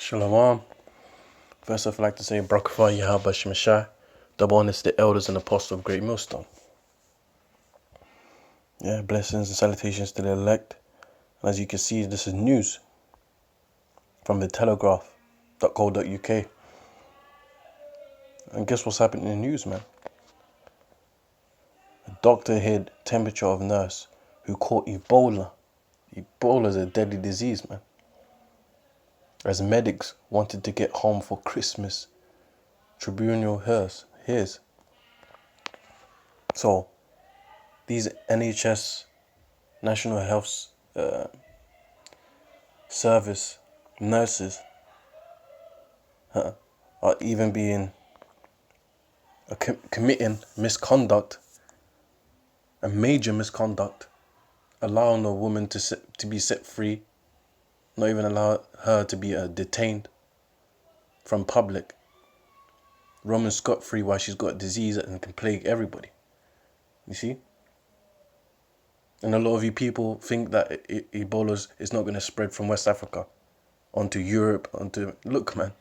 Shalom. First off, I'd like to say Brakafah Yahaba Shemashai, double honors to the elders and apostles of GreatMillStone. Yeah, blessings and salutations to the elect. And as you can see, this is news from the telegraph.co.uk. And guess what's happening in the news, man? A doctor hid temperature of nurse who caught Ebola. Ebola is a deadly disease, man. As medics wanted to get home for Christmas, tribunal hears. So, these NHS, National Health Service nurses are even being committing misconduct, a major misconduct, allowing a woman to be set free, not even allow her to be detained from public, roaming scot-free while she's got a disease that can plague everybody. You see? And a lot of you people think that Ebola is not going to spread from West Africa onto Europe, Look, man.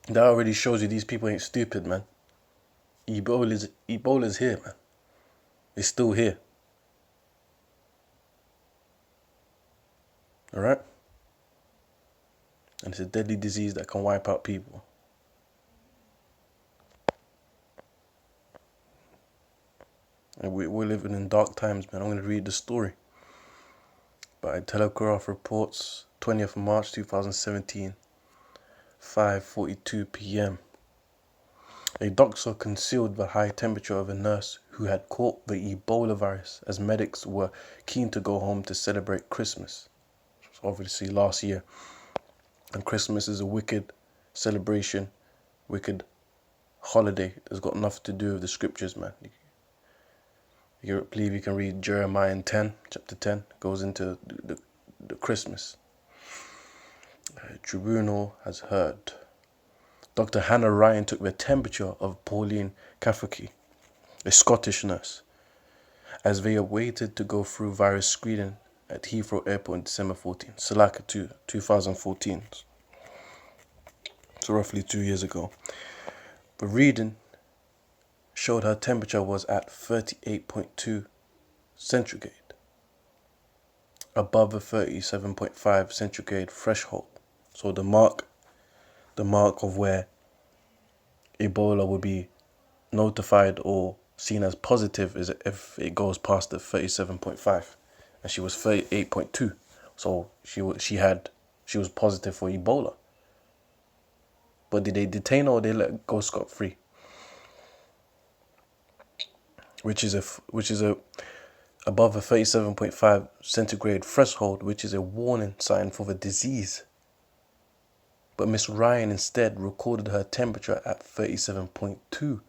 That already shows you these people ain't stupid, man. Ebola's here, man. It's still here. Alright? And it's a deadly disease that can wipe out people. And we're living in dark times, man. I'm going to read the story. By Telegraph reports, 20th of March 2017, 5:42 p.m. A doctor concealed the high temperature of a nurse who had caught the Ebola virus as medics were keen to go home to celebrate Christmas. Which was obviously last year. And Christmas is a wicked celebration, wicked holiday. It's got nothing to do with the scriptures, man. You believe you can read Jeremiah 10, chapter 10, goes into the Christmas. Tribunal has heard. Dr. Hannah Ryan took the temperature of Pauline Kafaki, a Scottish nurse, as they awaited to go through virus screening at Heathrow Airport in December 14, Salaka 2014. So roughly 2 years ago. The reading showed her temperature was at 38.2 centigrade, above the 37.5 centigrade threshold. So the mark of where Ebola will be notified or seen as positive is if it goes past the 37.5, and she was 38.2. So she was positive for Ebola. But did they detain her or they let her go scot-free? Which is above a 37.5 centigrade threshold, which is a warning sign for the disease. But Miss Ryan instead recorded her temperature at 37.2.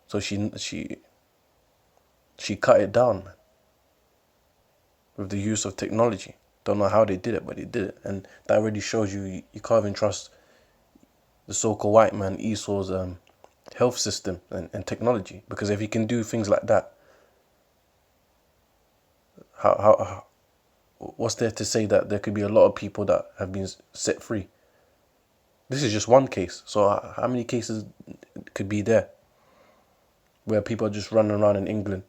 So she cut it down, man, with the use of technology. Don't know how they did it, but they did it. And that already shows you can't even trust the so-called white man Esau's health system and technology. Because if he can do things like that, how what's there to say that there could be a lot of people that have been set free? This is just one case. So how many cases could be there where people are just running around in England,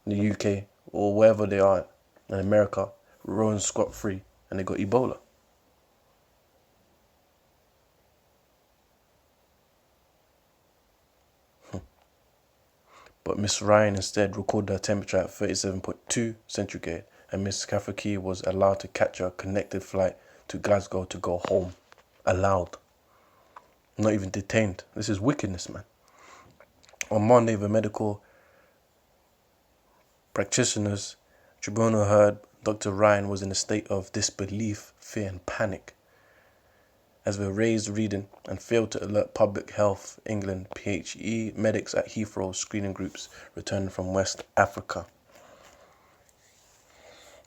in the UK, or wherever they are in America, rolling scot-free, and they got Ebola? But Miss Ryan instead recorded her temperature at 37.2 centigrade, and Miss Kafaki was allowed to catch a connected flight to Glasgow to go home. Allowed. Not even detained. This is wickedness, man. On Monday, the medical practitioners tribunal heard Dr. Ryan was in a state of disbelief, fear and panic as they raised reading and failed to alert Public Health England PHE medics at Heathrow screening groups returning from West Africa.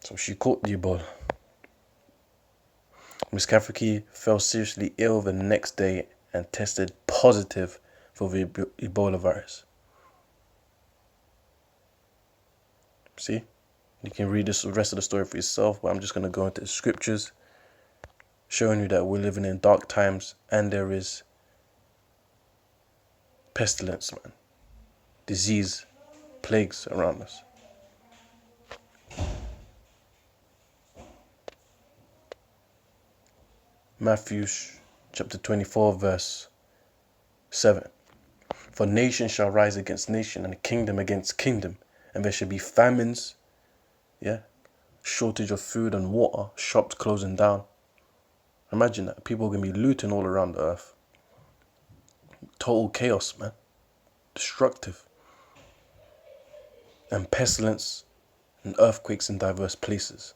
So she caught the Ebola. Miss Kafaki fell seriously ill the next day and tested positive for the Ebola virus. See? You can read the rest of the story for yourself, but I'm just going to go into the scriptures showing you that we're living in dark times and there is pestilence, man. Disease, plagues around us. Matthew chapter 24 verse 7. For nation shall rise against nation and kingdom against kingdom, and there shall be famines, shortage of food and water, shops closing down. Imagine that. People are going to be looting all around the earth. Total chaos, man. Destructive. And pestilence and earthquakes in diverse places.